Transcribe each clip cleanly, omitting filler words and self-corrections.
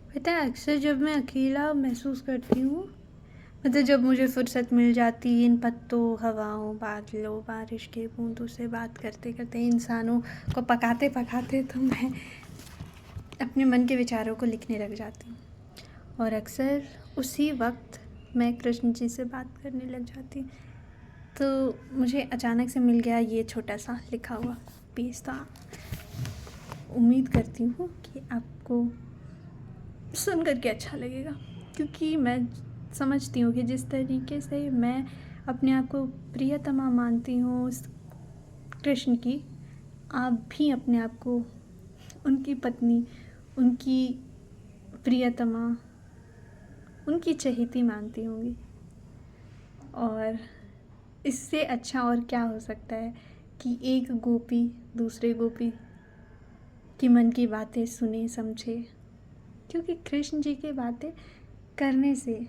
पता है, अक्सर जब मैं अकेला महसूस करती हूँ, मतलब जब मुझे फुर्सत मिल जाती है इन पत्तों, हवाओं, बादलों, बारिश के बूंदों से बात करते करते, इंसानों को पकाते पकाते, तो मैं अपने मन के विचारों को लिखने लग जाती हूँ। और अक्सर उसी वक्त मैं कृष्ण जी से बात करने लग जाती हूँ। तो मुझे अचानक से मिल गया ये छोटा सा लिखा हुआ पीस। तो उम्मीद करती हूँ कि आपको सुन कर के अच्छा लगेगा, क्योंकि मैं समझती हूँ कि जिस तरीके से मैं अपने आप को प्रियतमा मानती हूँ उस कृष्ण की, आप भी अपने आप को उनकी पत्नी, उनकी प्रियतमा, उनकी चहेती मानती होंगी। और इससे अच्छा और क्या हो सकता है कि एक गोपी दूसरे गोपी की मन की बातें सुने, समझे, क्योंकि कृष्ण जी की बातें करने से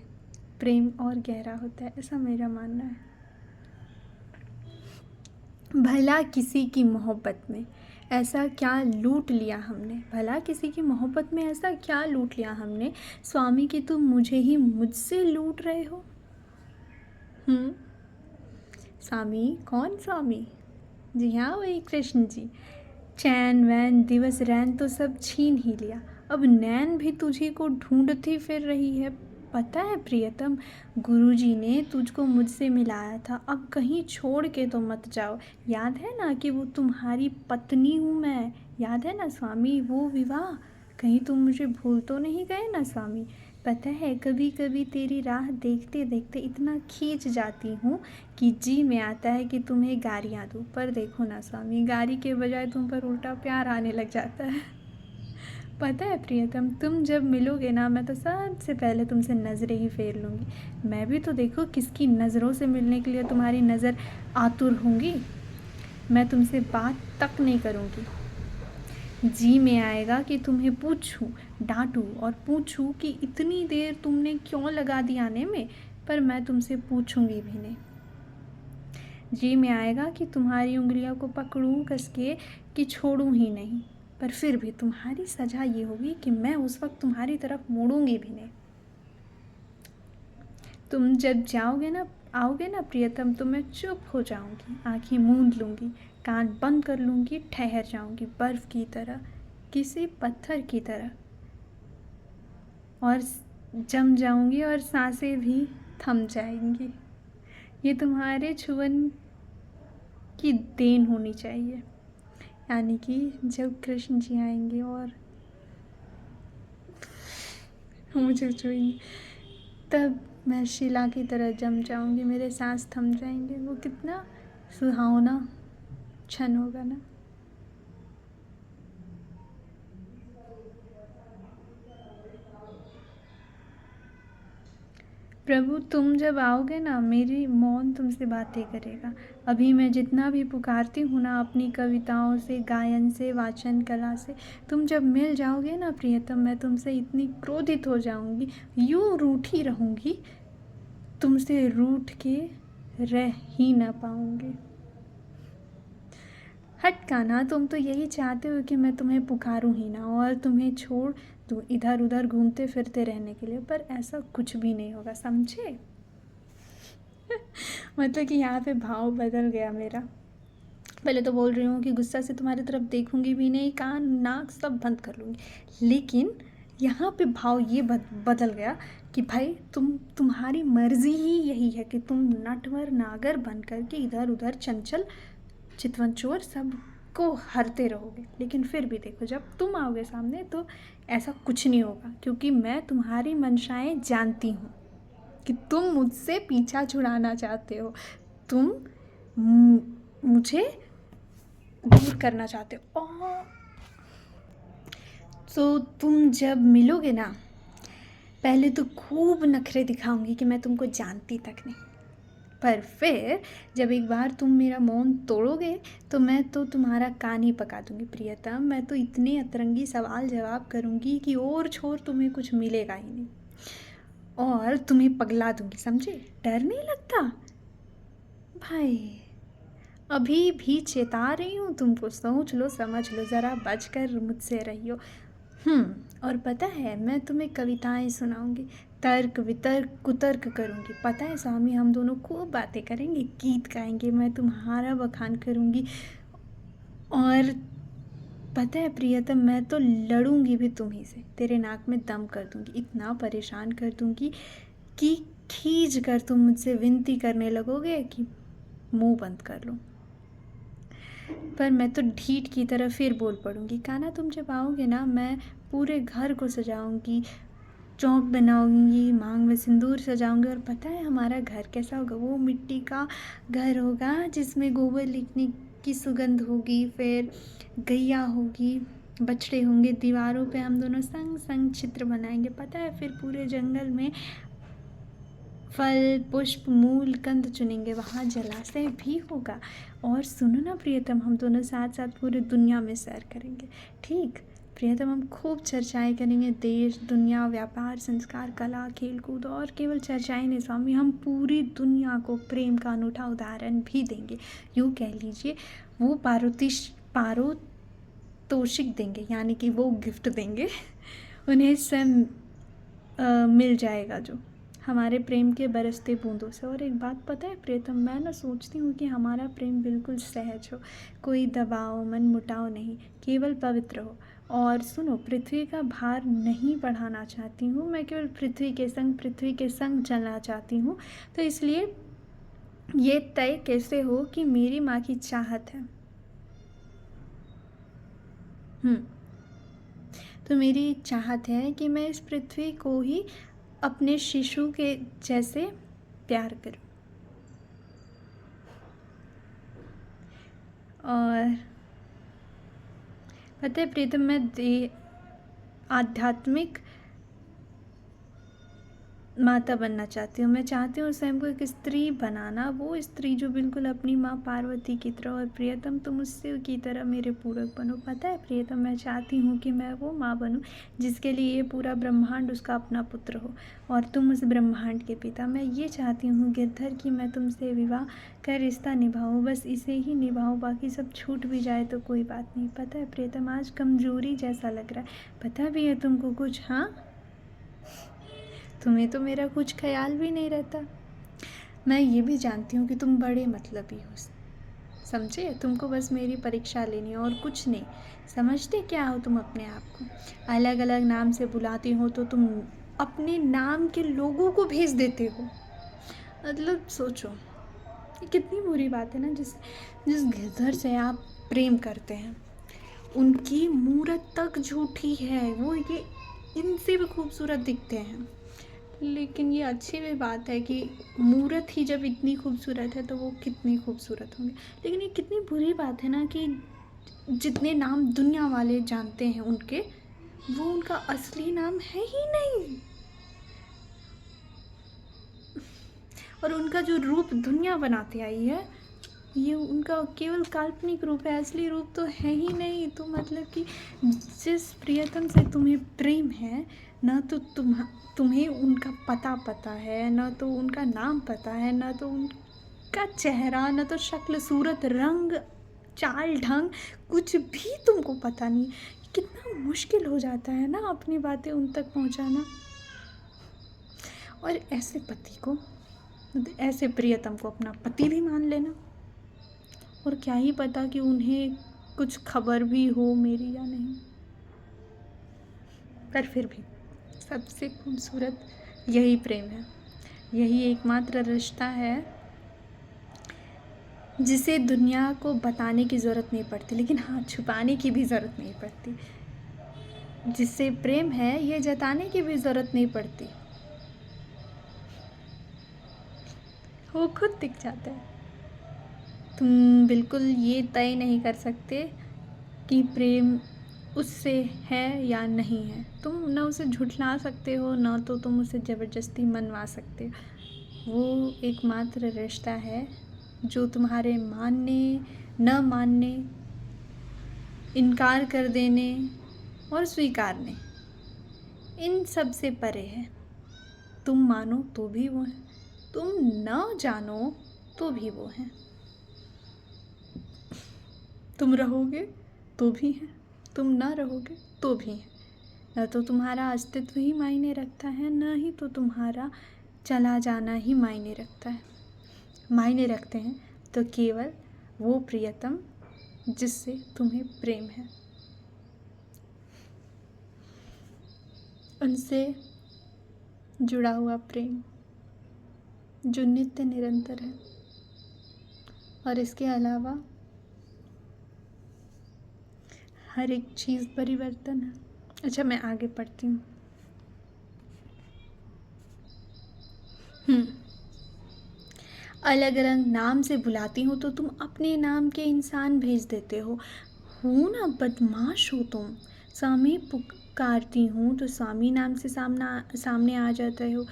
प्रेम और गहरा होता है, ऐसा मेरा मानना है। भला किसी की मोहब्बत में ऐसा क्या लूट लिया हमने, भला किसी की मोहब्बत में ऐसा क्या लूट लिया हमने, स्वामी कि तुम मुझे ही मुझसे लूट रहे हो। स्वामी कौन स्वामी? जी हाँ, वही कृष्ण जी। चैन वैन दिवस रैन तो सब छीन ही लिया, अब नैन भी तुझी को ढूंढती फिर रही है। पता है प्रियतम, गुरुजी ने तुझको मुझसे मिलाया था, अब कहीं छोड़ के तो मत जाओ। याद है ना कि वो तुम्हारी पत्नी हूँ मैं, याद है ना स्वामी वो विवाह, कहीं तुम मुझे भूल तो नहीं गए ना स्वामी। पता है कभी कभी तेरी राह देखते देखते इतना खींच जाती हूँ कि जी में आता है कि तुम्हें गालियाँ दूँ, पर देखो ना स्वामी, गाली के बजाय तुम पर उल्टा प्यार आने लग जाता है। पता है प्रियतम, तुम जब मिलोगे ना, मैं तो सबसे पहले तुमसे नज़रें ही फेर लूँगी। मैं भी तो देखो किसकी नज़रों से मिलने के लिए तुम्हारी नज़र आतुर होंगी। मैं तुमसे बात तक नहीं करूँगी। जी में आएगा कि तुम्हें पूछूं, डांटूं और पूछूं कि इतनी देर तुमने क्यों लगा दी आने में, पर मैं तुमसे पूछूंगी भी नहीं। जी में आएगा कि तुम्हारी उंगलियों को पकड़ूं कस के कि छोड़ूं ही नहीं, पर फिर भी तुम्हारी सजा ये होगी कि मैं उस वक्त तुम्हारी तरफ मुड़ूंगी भी नहीं। तुम जब जाओगे ना, आओगे ना प्रियतम, तो मैं चुप हो जाऊंगी, आंखें मूंद लूंगी, कान बंद कर लूंगी, ठहर जाऊंगी बर्फ की तरह, किसी पत्थर की तरह, और जम जाऊंगी और सांसें भी थम जाएंगी। ये तुम्हारे छुअन की देन होनी चाहिए, यानी कि जब कृष्ण जी आएंगे और मुझे छुएंगे, तब मैं शिला की तरह जम जाऊंगी, मेरे सांस थम जाएंगे। वो कितना सुहावना क्षण होगा ना। प्रभु तुम जब आओगे ना, मेरी मौन तुमसे बातें करेगा। अभी मैं जितना भी पुकारती हूँ ना, अपनी कविताओं से, गायन से, वाचन कला से, तुम जब मिल जाओगे ना प्रियतम, मैं तुमसे इतनी क्रोधित हो जाऊंगी, यूं रूठी रहूंगी, तुमसे रूठ के रह ही ना पाऊंगी। हट कान्हा, तुम तो यही चाहते हो कि मैं तुम्हें पुकारूं ही ना और तुम्हें छोड़ दूं इधर उधर घूमते फिरते रहने के लिए, पर ऐसा कुछ भी नहीं होगा, समझे। मतलब कि यहाँ पे भाव बदल गया मेरा। पहले तो बोल रही हूँ कि गुस्सा से तुम्हारी तरफ देखूंगी भी नहीं, कान नाक सब बंद कर लूँगी, लेकिन यहाँ पे भाव ये बदल गया कि भाई तुम्हारी मर्जी ही यही है कि तुम नटवर नागर बन कर के इधर उधर चंचल चितवन चोर सब को हरते रहोगे। लेकिन फिर भी देखो, जब तुम आओगे सामने तो ऐसा कुछ नहीं होगा, क्योंकि मैं तुम्हारी मंशाएं जानती हूँ कि तुम मुझसे पीछा छुड़ाना चाहते हो, तुम मुझे दूर करना चाहते हो। और तो तुम जब मिलोगे ना, पहले तो खूब नखरे दिखाऊंगी कि मैं तुमको जानती तक नहीं, पर फिर जब एक बार तुम मेरा मौन तोड़ोगे, तो मैं तो तुम्हारा कान ही पका दूंगी प्रियतम। मैं तो इतने अतरंगी सवाल जवाब करूंगी कि और छोर तुम्हें कुछ मिलेगा ही नहीं, और तुम्हें पगला दूंगी, समझे। डर नहीं लगता भाई? अभी भी चेता रही हूँ तुमको, सोच लो समझ लो, ज़रा बच कर मुझसे रहियो। और पता है मैं तुम्हें कविताएं सुनाऊंगी, तर्क वितर्क कुतर्क करूंगी। पता है स्वामी, हम दोनों खूब बातें करेंगे, गीत गाएंगे, मैं तुम्हारा बखान करूंगी। और पता है प्रियतम, मैं तो लड़ूंगी भी तुम्ही से, तेरे नाक में दम कर दूंगी, इतना परेशान कर दूंगी कि खींच कर तुम मुझसे विनती करने लगोगे कि मुंह बंद कर लो। पर मैं तो ढीठ की तरह फिर बोल पड़ूंगी, कान्हा तुम जब आओगे ना, मैं पूरे घर को सजाऊंगी, चौक बनाऊंगी, मांग में सिंदूर सजाऊंगी। और पता है हमारा घर कैसा होगा? वो मिट्टी का घर होगा जिसमें गोबर लिखने की सुगंध होगी, फिर गैया होगी, बछड़े होंगे, दीवारों पे हम दोनों संग संग चित्र बनाएंगे। पता है फिर पूरे जंगल में फल पुष्प मूल कंद चुनेंगे, वहाँ जलाशय भी होगा। और सुनो ना प्रियतम, हम दोनों साथ साथ पूरी दुनिया में सैर करेंगे। ठीक प्रियतम, हम खूब चर्चाएं करेंगे, देश दुनिया व्यापार संस्कार कला खेल कूद। और केवल चर्चाएं नहीं स्वामी, हम पूरी दुनिया को प्रेम का अनूठा उदाहरण भी देंगे। यूँ कह लीजिए वो पारितोषिक देंगे, यानी कि वो गिफ्ट देंगे उन्हें स्वयं मिल जाएगा जो हमारे प्रेम के बरसते बूंदों से। और एक बात पता है प्रियतम, मैं ना सोचती हूँ कि हमारा प्रेम बिल्कुल सहज हो, कोई दबाव मन मुटाव नहीं, केवल पवित्र हो। और सुनो, पृथ्वी का भार नहीं बढ़ाना चाहती हूँ मैं, केवल पृथ्वी के संग चलना चाहती हूँ। तो इसलिए ये तय कैसे हो कि मेरी माँ की चाहत है। तो मेरी चाहत है कि मैं इस पृथ्वी को ही अपने शिशु के जैसे प्यार करूं। और पता है प्रीतम, मैं आध्यात्मिक माता बनना चाहती हूँ। मैं चाहती हूँ स्वयं को एक स्त्री बनाना, वो स्त्री जो बिल्कुल अपनी माँ पार्वती की तरह। और प्रियतम तुम उससे की तरह मेरे पूरक बनो। पता है प्रियतम, मैं चाहती हूँ कि मैं वो माँ बनूँ जिसके लिए ये पूरा ब्रह्मांड उसका अपना पुत्र हो, और तुम उस ब्रह्मांड के पिता। मैं ये चाहती हूँ गिरधर कि मैं तुमसे विवाह कर रिश्ता निभाऊँ, बस इसे ही निभाऊँ, बाकी सब छूट भी जाए तो कोई बात नहीं। पता है प्रियतम, आज कमज़ोरी जैसा लग रहा है, पता भी है तुमको कुछ? हाँ, तुम्हें तो मेरा कुछ ख्याल भी नहीं रहता। मैं ये भी जानती हूँ कि तुम बड़े मतलबी हो, समझे? तुमको बस मेरी परीक्षा लेनी है और कुछ नहीं। समझते क्या हो तुम अपने आप को? अलग अलग नाम से बुलाती हो तो तुम अपने नाम के लोगों को भेज देते हो। मतलब सोचो, ये कितनी बुरी बात है ना। जिस जिस गिरधर से आप प्रेम करते हैं, उनकी मूरत तक झूठी है, वो ये इनसे भी खूबसूरत दिखते हैं। लेकिन ये अच्छी भी बात है कि मूरत ही जब इतनी खूबसूरत है तो वो कितनी खूबसूरत होंगे। लेकिन ये कितनी बुरी बात है ना कि जितने नाम दुनिया वाले जानते हैं उनके, वो उनका असली नाम है ही नहीं। और उनका जो रूप दुनिया बनाते आई है, ये उनका केवल काल्पनिक रूप है, असली रूप तो है ही नहीं। तो मतलब कि जिस प्रियतम से तुम्हें प्रेम है ना, तो तुम्हें उनका पता है, ना तो उनका नाम पता है, ना तो उनका चेहरा, ना तो शक्ल सूरत रंग चाल ढंग, कुछ भी तुमको पता नहीं। कितना मुश्किल हो जाता है ना अपनी बातें उन तक पहुंचाना। और ऐसे पति को, ऐसे प्रियतम को अपना पति भी मान लेना। और क्या ही पता कि उन्हें कुछ खबर भी हो मेरी या नहीं। पर फिर भी सबसे खूबसूरत यही प्रेम है, यही एकमात्र रिश्ता है जिसे दुनिया को बताने की ज़रूरत नहीं पड़ती, लेकिन हाँ, छुपाने की भी ज़रूरत नहीं पड़ती। जिससे प्रेम है ये जताने की भी ज़रूरत नहीं पड़ती, वो खुद दिख जाता है। तुम बिल्कुल ये तय नहीं कर सकते कि प्रेम उससे है या नहीं है। तुम ना उसे झुठला सकते हो, ना तो तुम उसे ज़बरदस्ती मनवा सकते हो। वो एकमात्र रिश्ता है जो तुम्हारे मानने न मानने, इनकार कर देने और स्वीकारने, इन सब से परे है। तुम मानो तो भी वो है, तुम न जानो तो भी वो है, तुम रहोगे तो भी है, तुम ना रहोगे तो भी है। न तो तुम्हारा अस्तित्व ही मायने रखता है, न ही तो तुम्हारा चला जाना ही मायने रखता है। मायने रखते हैं तो केवल वो प्रियतम जिससे तुम्हें प्रेम है, उनसे जुड़ा हुआ प्रेम जो नित्य निरंतर है। और इसके अलावा हर एक चीज़ परिवर्तन है। अच्छा, मैं आगे पढ़ती हूँ। अलग अलग नाम से बुलाती हूँ तो तुम अपने नाम के इंसान भेज देते हो ना बदमाश हो तुम। स्वामी पुकारती हूँ तो स्वामी नाम से सामने आ जाते हो।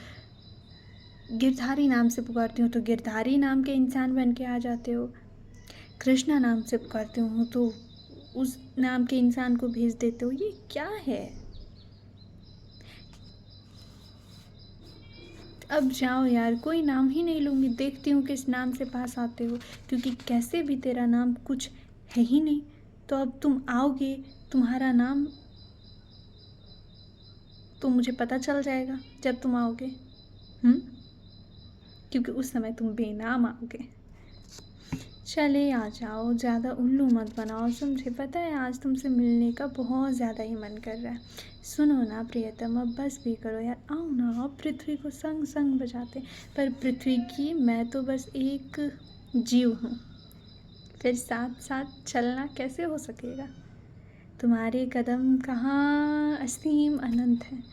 गिरधारी नाम से पुकारती हूँ तो गिरधारी नाम के इंसान बन के आ जाते हो। कृष्णा नाम से पुकारती हूँ तो उस नाम के इंसान को भेज देते हो। ये क्या है? अब जाओ यार, कोई नाम ही नहीं लूँगी, देखती हूँ किस नाम से पास आते हो, क्योंकि कैसे भी तेरा नाम कुछ है ही नहीं। तो अब तुम आओगे, तुम्हारा नाम तो मुझे पता चल जाएगा जब तुम आओगे, क्योंकि उस समय तुम बेनाम आओगे। चले आ जाओ, ज़्यादा उल्लू मत बनाओ। मुझे पता है आज तुमसे मिलने का बहुत ज़्यादा ही मन कर रहा है। सुनो ना प्रियतम, अब बस भी करो यार, आओ ना। अब पृथ्वी को संग संग बजाते, पर पृथ्वी की मैं तो बस एक जीव हूँ, फिर साथ साथ चलना कैसे हो सकेगा? तुम्हारे कदम कहाँ असीम अनंत हैं,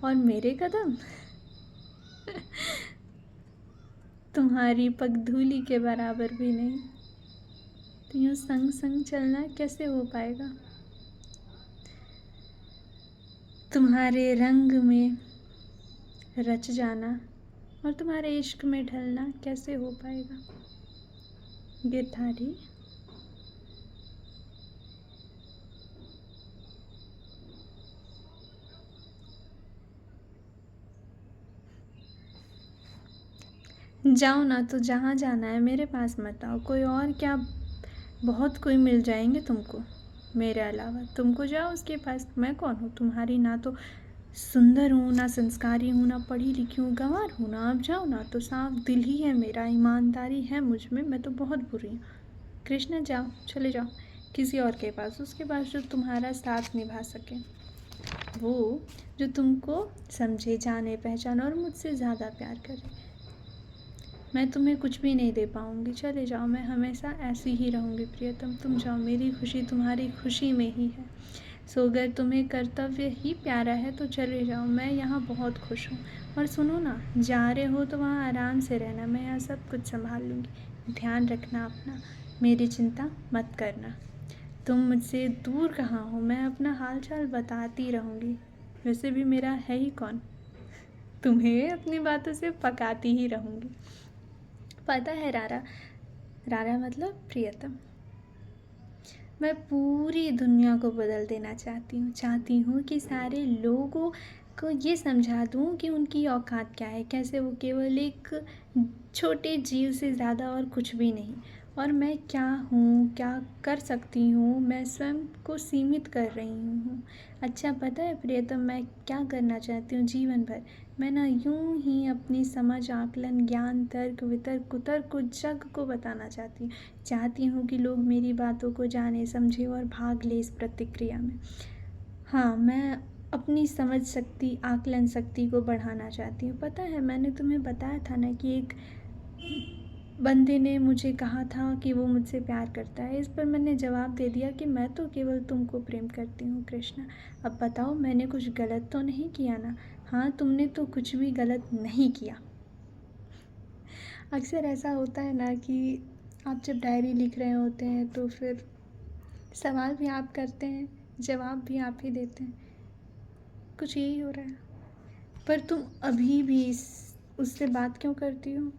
और मेरे कदम तुम्हारी पगधूली के बराबर भी नहीं। तो यूँ संग संग चलना कैसे हो पाएगा? तुम्हारे रंग में रच जाना और तुम्हारे इश्क में ढलना कैसे हो पाएगा? गिरधारी, जाओ ना, तो जहाँ जाना है मेरे पास मत आओ। कोई और क्या, बहुत कोई मिल जाएंगे तुमको मेरे अलावा। तुमको जाओ उसके पास, मैं कौन हूँ तुम्हारी? ना तो सुंदर हूँ, ना संस्कारी हूँ, ना पढ़ी लिखी हूँ, गंवार हूँ ना। अब जाओ ना, तो साफ दिल ही है मेरा, ईमानदारी है मुझ में, मैं तो बहुत बुरी हूँ। कृष्णा जाओ, चले जाओ किसी और के पास, उसके पास जो तुम्हारा साथ निभा सके, वो जो तुमको समझे, जाने, पहचाने और मुझसे ज़्यादा प्यार करे। मैं तुम्हें कुछ भी नहीं दे पाऊँगी, चले जाओ। मैं हमेशा ऐसी ही रहूँगी प्रियतम, तुम जाओ। मेरी खुशी तुम्हारी खुशी में ही है। सो अगर तुम्हें कर्तव्य ही प्यारा है तो चले जाओ, मैं यहाँ बहुत खुश हूँ। और सुनो ना, जा रहे हो तो वहाँ आराम से रहना, मैं यहाँ सब कुछ संभाल लूँगी। ध्यान रखना अपना, मेरी चिंता मत करना। तुम मुझसे दूर कहाँ हो, मैं अपना हाल चाल बताती रहूँगी। वैसे भी मेरा है ही कौन, तुम्हें अपनी बातों से पकाती ही रहूँगी। पता है रारा, रारा मतलब प्रियतम, मैं पूरी दुनिया को बदल देना चाहती हूँ कि सारे लोगों को ये समझा दूँ कि उनकी औकात क्या है, कैसे वो केवल एक छोटे जीव से ज़्यादा और कुछ भी नहीं, और मैं क्या हूँ, क्या कर सकती हूँ, मैं स्वयं को सीमित कर रही हूँ। अच्छा पता है प्रियतम, मैं क्या करना चाहती हूँ जीवन भर? मैं ना यूं ही अपनी समझ, आकलन, ज्ञान, तर्क, वितर्क, कुतर्क को जग को बताना चाहती हूँ कि लोग मेरी बातों को जाने, समझे और भाग ले इस प्रतिक्रिया में। हाँ, मैं अपनी समझ शक्ति, आकलन शक्ति को बढ़ाना चाहती हूँ। पता है मैंने तुम्हें बताया था ना कि एक बंदे ने मुझे कहा था कि वो मुझसे प्यार करता है। इस पर मैंने जवाब दे दिया कि मैं तो केवल तुमको प्रेम करती हूँ कृष्णा। अब बताओ, मैंने कुछ गलत तो नहीं किया ना? हाँ, तुमने तो कुछ भी गलत नहीं किया। अक्सर ऐसा होता है ना कि आप जब डायरी लिख रहे होते हैं तो फिर सवाल भी आप करते हैं, जवाब भी आप ही देते हैं। कुछ यही हो रहा है। पर तुम अभी भी उससे बात क्यों करती हो?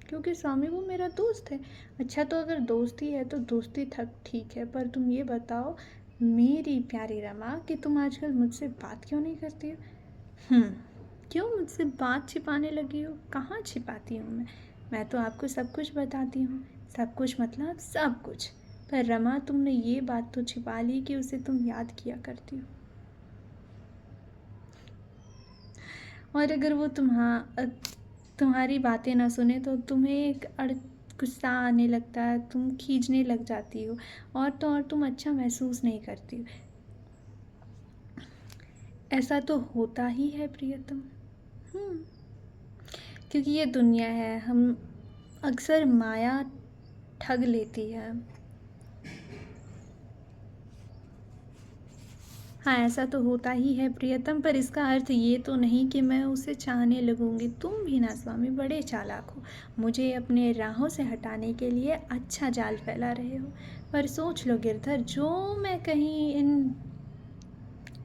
क्योंकि स्वामी वो मेरा दोस्त है। अच्छा, तो अगर दोस्ती है तो दोस्ती तक ठीक है, पर तुम ये बताओ मेरी प्यारी रमा कि तुम आजकल मुझसे बात क्यों नहीं करती हो? क्यों मुझसे बात छिपाने लगी हो? कहाँ छिपाती हूँ मैं तो आपको सब कुछ बताती हूँ। सब कुछ मतलब सब कुछ। पर रमा, तुमने ये बात तो छिपा ली कि उसे तुम याद किया करती हो। और अगर वो तुम्हारी बातें ना सुने तो तुम्हें एक गुस्सा आने लगता है, तुम खींचने लग जाती हो, और तो और तुम अच्छा महसूस नहीं करती हो। ऐसा तो होता ही है प्रियतम। हम्म क्योंकि ये दुनिया है, हम अक्सर माया ठग लेती है। हाँ, ऐसा तो होता ही है प्रियतम, पर इसका अर्थ ये तो नहीं कि मैं उसे चाहने लगूंगी। तुम भी ना स्वामी बड़े चालाक हो, मुझे अपने राहों से हटाने के लिए अच्छा जाल फैला रहे हो। पर सोच लो गिरधर, जो मैं कहीं इन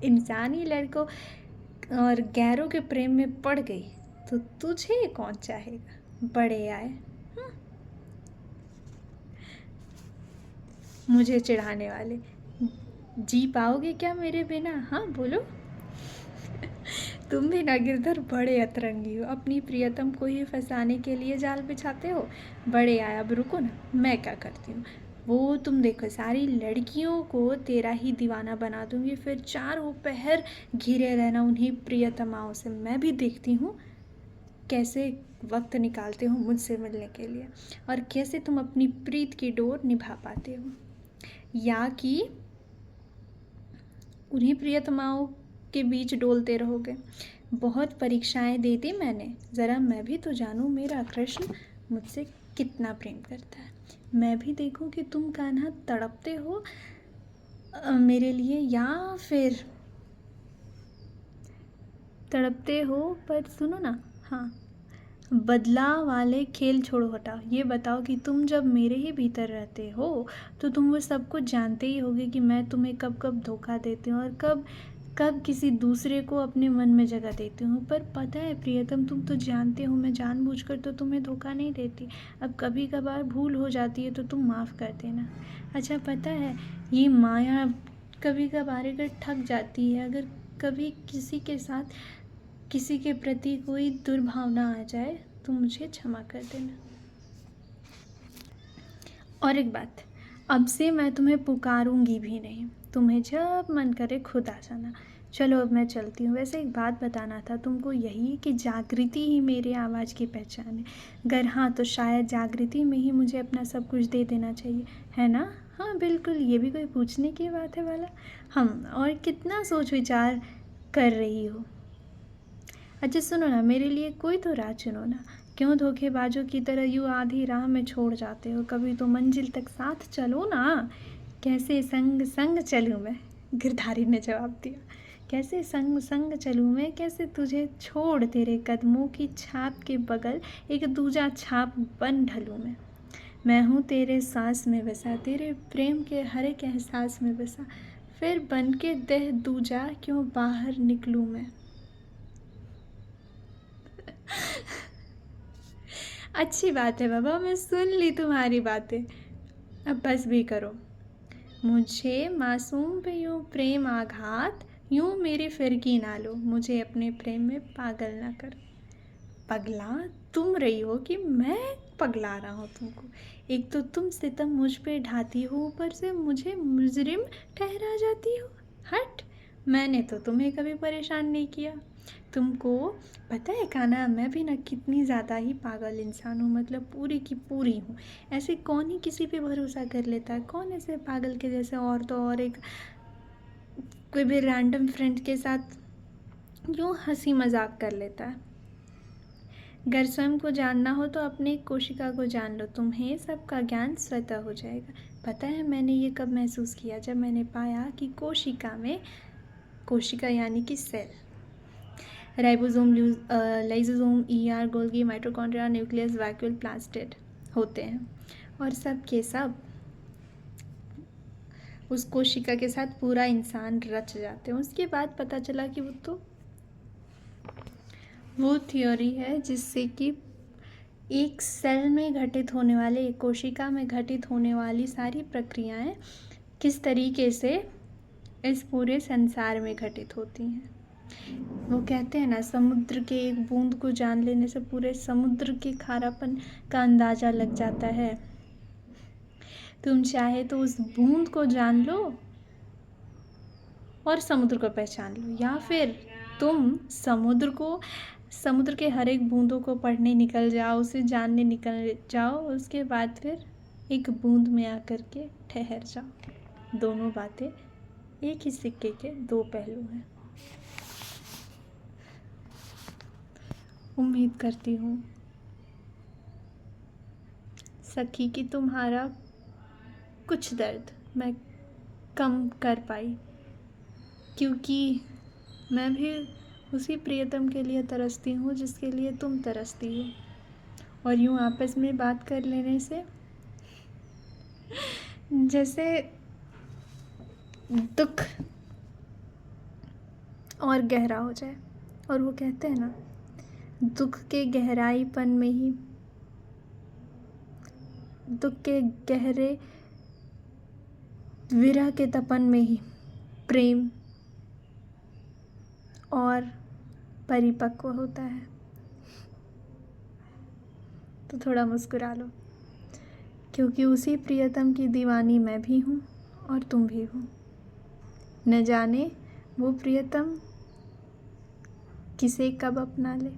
इंसानी लड़कों और गैरों के प्रेम में पड़ गई तो तुझे कौन चाहेगा। बड़े आए मुझे चिढ़ाने वाले। जी पाओगे क्या मेरे बिना? हाँ बोलो। तुम भी ना गिरधर बड़े अतरंगी हो, अपनी प्रियतम को ही फंसाने के लिए जाल बिछाते हो। बड़े आया, अब रुको ना, मैं क्या करती हूँ। वो तुम देखो, सारी लड़कियों को तेरा ही दीवाना बना दूंगी, फिर चारों पहर घिरे रहना उन्हीं प्रियतमाओं से। मैं भी देखती हूँ कैसे वक्त निकालते हो मुझसे मिलने के लिए, और कैसे तुम अपनी प्रीत की डोर निभा पाते हो, या कि उन्हीं प्रियतमाओं के बीच डोलते रहोगे। बहुत परीक्षाएं दे दी मैंने, ज़रा मैं भी तो जानूं मेरा कृष्ण मुझसे कितना प्रेम करता है। मैं भी देखूं कि तुम कान्हा तड़पते हो मेरे लिए, या फिर तड़पते हो। पर सुनो ना, हाँ, बदला वाले खेल छोड़ो हटाओ, ये बताओ कि तुम जब मेरे ही भीतर रहते हो तो तुम वो सब कुछ जानते ही होगे कि मैं तुम्हें कब कब धोखा देती हूँ और कब कब किसी दूसरे को अपने मन में जगह देती हूँ। पर पता है प्रियतम, तुम तो जानते हो मैं जानबूझकर तो तुम्हें धोखा नहीं देती। अब कभी कभार भूल हो जाती है तो तुम माफ़ कर देना। अच्छा पता है, ये माया कभी कभार अगर ठग जाती है, अगर कभी किसी के साथ किसी के प्रति कोई दुर्भावना आ जाए तो मुझे क्षमा कर देना। और एक बात, अब से मैं तुम्हें पुकारूंगी भी नहीं, तुम्हें जब मन करे खुद आ जाना। चलो अब मैं चलती हूँ। वैसे एक बात बताना था तुमको, यही कि जागृति ही मेरे आवाज़ की पहचान है। अगर हाँ तो शायद जागृति में ही मुझे अपना सब कुछ दे देना चाहिए, है ना? हाँ बिल्कुल, ये भी कोई पूछने की बात है वाला। हम और कितना सोच विचार कर रही हो। अच्छा सुनो ना, मेरे लिए कोई तो राह चुनो ना। क्यों धोखेबाजों की तरह यूँ आधी राह में छोड़ जाते हो? कभी तो मंजिल तक साथ चलो ना। कैसे संग संग चलूँ मैं, गिरधारी ने जवाब दिया। कैसे संग संग चलूँ मैं, कैसे तुझे छोड़ तेरे कदमों की छाप के बगल एक दूजा छाप बन ढलूँ मैं हूँ तेरे सांस में बसा, तेरे प्रेम के हर एक एहसास में बसा, फिर बन के देह दूजा क्यों बाहर निकलूँ मैं। अच्छी बात है बाबा, मैं सुन ली तुम्हारी बातें, अब बस भी करो। मुझे मासूम पे यूँ प्रेम आघात, यूँ मेरी फिरकी ना लो, मुझे अपने प्रेम में पागल ना कर। पगला तुम रही हो कि मैं पगला रहा हूँ तुमको? एक तो तुम सितम मुझ पे ढाती हो, ऊपर से मुझे मुजरिम ठहरा जाती हो। हट, मैंने तो तुम्हें कभी परेशान नहीं किया। तुमको पता है कान्हा, मैं भी ना कितनी ज़्यादा ही पागल इंसान हूँ, मतलब पूरी की पूरी हूँ। ऐसे कौन ही किसी पे भरोसा कर लेता है? कौन ऐसे पागल के जैसे, और तो और एक कोई भी रैंडम फ्रेंड के साथ यूँ हंसी मजाक कर लेता है। अगर स्वयं को जानना हो तो अपने कोशिका को जान लो, तुम्हें सबका ज्ञान स्वतः हो जाएगा। पता है मैंने ये कब महसूस किया? जब मैंने पाया कि कोशिका यानी कि cell, ribosome, lysosome, ER, Golgi, mitochondria, nucleus, vacuole, plastid होते हैं, और सब के सब उस कोशिका के साथ पूरा इंसान रच जाते हैं। उसके बाद पता चला कि वो थ्योरी है जिससे कि एक सेल में घटित होने वाले, एक कोशिका में घटित होने वाली सारी प्रक्रियाएं किस तरीके से इस पूरे संसार में घटित होती हैं। वो कहते हैं ना, समुद्र के एक बूंद को जान लेने से पूरे समुद्र के खारापन का अंदाज़ा लग जाता है। तुम चाहे तो उस बूंद को जान लो और समुद्र को पहचान लो, या फिर तुम समुद्र के हर एक बूंदों को पढ़ने निकल जाओ, उसे जानने निकल जाओ, उसके बाद फिर एक बूंद में आकर के ठहर जाओ। दोनों बातें एक ही सिक्के के दो पहलू हैं। उम्मीद करती हूँ सखी कि तुम्हारा कुछ दर्द मैं कम कर पाई, क्योंकि मैं भी उसी प्रियतम के लिए तरसती हूँ जिसके लिए तुम तरसती हो। और यूँ आपस में बात कर लेने से जैसे दुख और गहरा हो जाए। और वो कहते हैं ना, दुख के गहरे विरह के तपन में ही प्रेम और परिपक्व होता है। तो थोड़ा मुस्कुरा लो, क्योंकि उसी प्रियतम की दीवानी मैं भी हूँ और तुम भी हो। न जाने वो प्रियतम किसे कब अपना ले।